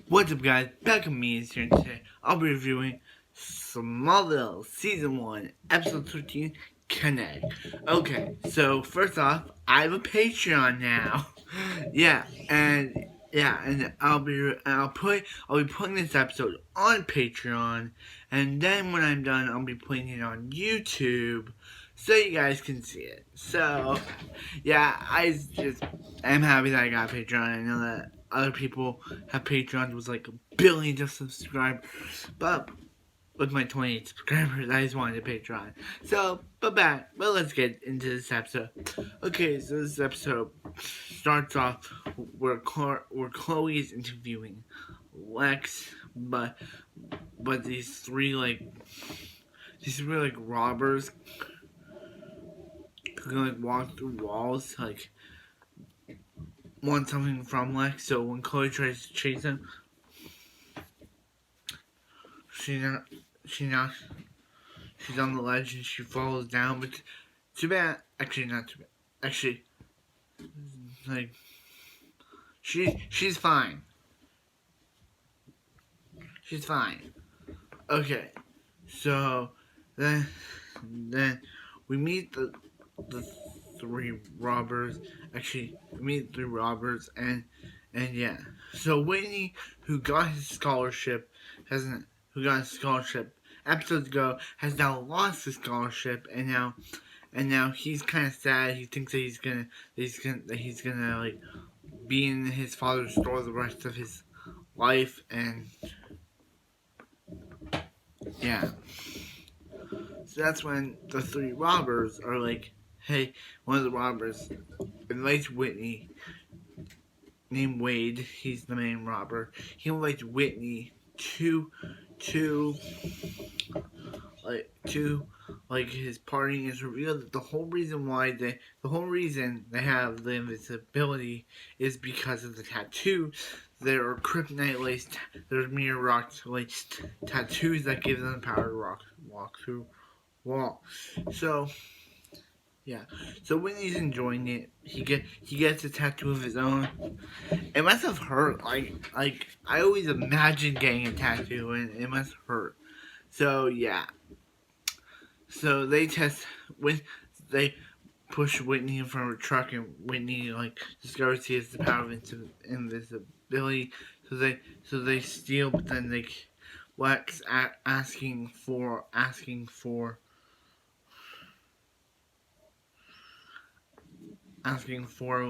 What's up, guys? Back with me is here, and today I'll be reviewing Smallville Season 1, Episode 13, Kinetic. Okay, so first off, I have a Patreon now. and I'll be putting this episode on Patreon, and then when I'm done, I'll be putting it on YouTube so you guys can see it. So, yeah, I'm happy that I got a Patreon. I know that other people have Patreons with like billions of subscribers, but with my 28 subscribers, I just wanted a Patreon. So, but let's get into this episode. Okay, so this episode starts off where Chloe is interviewing Lex, but these three robbers who can like walk through walls like want something from Lex. So when Chloe tries to chase him, she's on the ledge and she falls down. But too bad. Actually, not too bad. Actually, like she's fine. She's fine. Okay, so then we meet the three robbers. Actually, we meet three robbers and yeah. So Whitney, who got his scholarship, episodes ago, has now lost his scholarship, and now he's kind of sad. He thinks that he's gonna like be in his father's store the rest of his life, and yeah. So that's when the three robbers are like, hey, one of the robbers invites Whitney, named Wade. He's the main robber. He invites Whitney to his party, and it's revealed that the whole reason they have the invisibility is because of the tattoo. There are kryptonite laced, there's mirror rock laced tattoos that give them the power to walk through walls. So yeah, so when he's enjoying it, he gets a tattoo of his own. It must have hurt. Like I always imagined getting a tattoo, and it must hurt. So yeah. So they push Whitney in front of a truck, and Whitney like discovers he has the power of invisibility. So they steal, but then they Lex asking for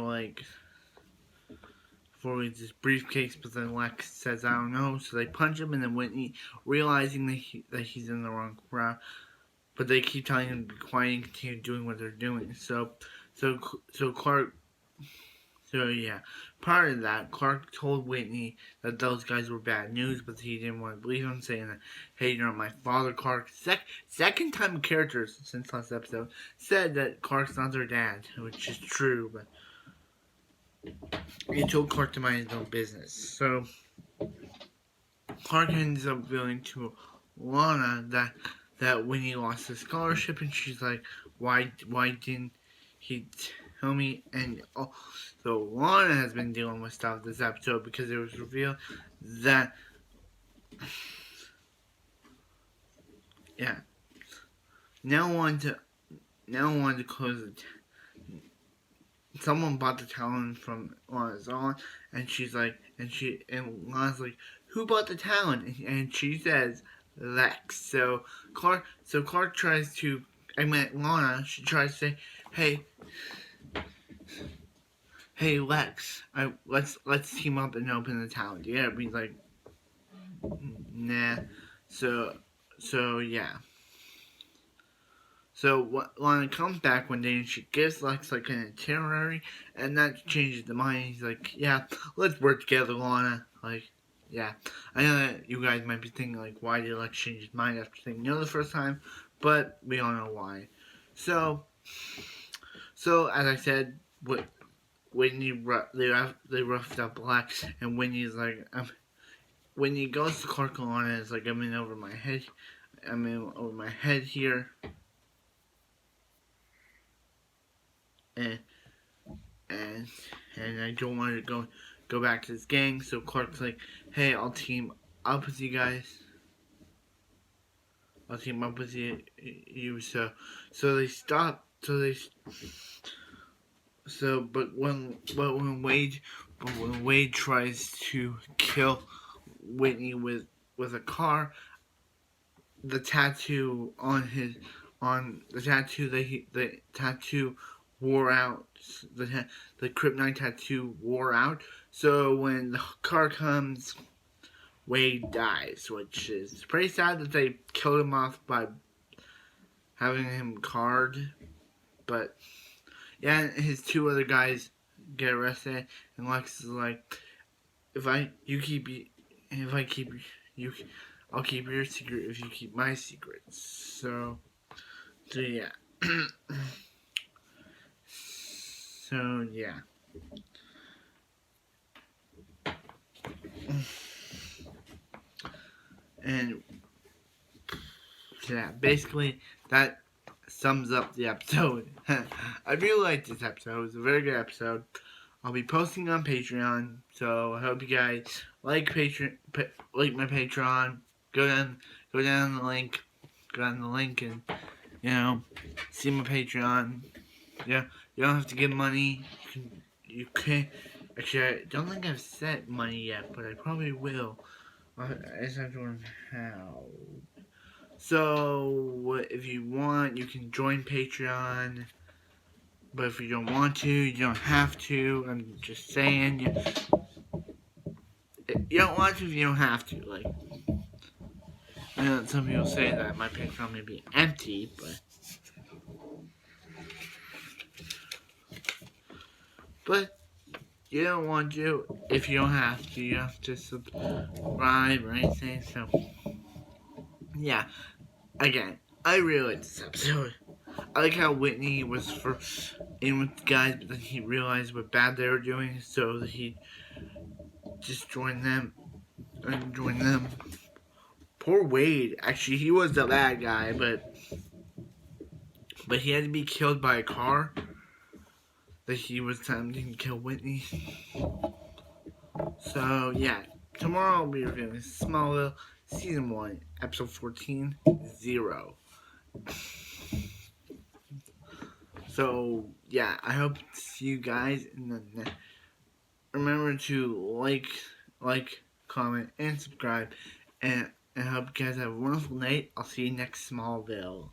like for his briefcase, but then Lex says I don't know. So they punch him, and then Whitney, realizing that he's in the wrong crowd, but they keep telling him to be quiet and continue doing what they're doing. So Clark. So yeah, prior to that, Clark told Whitney that those guys were bad news, but he didn't want to believe him, saying that, "Hey, you're not my father, Clark." Second time characters since last episode said that Clark's not their dad, which is true, but he told Clark to mind his own business. So Clark ends up revealing to Lana that Winnie lost his scholarship, and she's like, why didn't he tell me? And so Lana has been dealing with stuff this episode because it was revealed that now wanted to close it. Someone bought the talon from Lana's aunt, and she's like, and Lana's like, who bought the talon? And she says Lex. So Clark tries to, Lana, she tries to say, hey Lex, let's team up and open the talon. Yeah, he's like, nah. So yeah. So Lana comes back one day and she gives Lex like an itinerary, and that changes the mind. He's like, yeah, let's work together, Lana. Like, yeah. I know that you guys might be thinking like, why did Lex change his mind after saying no the first time? But we all know why. So as I said, Whitney they roughed up Lex, and Whitney's like, Whitney goes to Clark and Lana, is like, I'm in over my head here. And I don't want to go go back to his gang. So Clark's like, hey, I'll team up with you guys. I'll team up with you. So they stop. But when Wade tries to kill Whitney with a car, the tattoo the tattoo wore out. The kryptonite tattoo wore out. So when the car comes, Wade dies, which is pretty sad that they killed him off by having him card. But yeah, his two other guys get arrested, and Lex is like, I'll keep your secret if you keep my secrets. So yeah. So yeah. And yeah, basically that sums up the episode. I really liked this episode. It was a very good episode. I'll be posting on Patreon, so I hope you guys like my Patreon. Go down the link, and see my Patreon. Yeah, you don't have to give money. You can. Actually, I don't think I've set money yet, but I probably will. I just have to learn how. So, if you want, you can join Patreon. But if you don't want to, you don't have to. I'm just saying. You don't want to if you don't have to. Like, some people say that my Patreon may be empty, but you don't want to if you don't have to. You don't have to subscribe or anything. So, yeah. Again, I really like this episode. I like how Whitney was in with the guys, but then he realized what bad they were doing, so he just joined them. Poor Wade. Actually, he was the bad guy, but he had to be killed by a car that he was attempting to kill Whitney. So yeah, tomorrow I'll be reviewing Smallville Season 1, Episode 14, 0. So yeah, I hope to see you guys in the next. Remember to like, comment, and subscribe, and I hope you guys have a wonderful night. I'll see you next Smallville.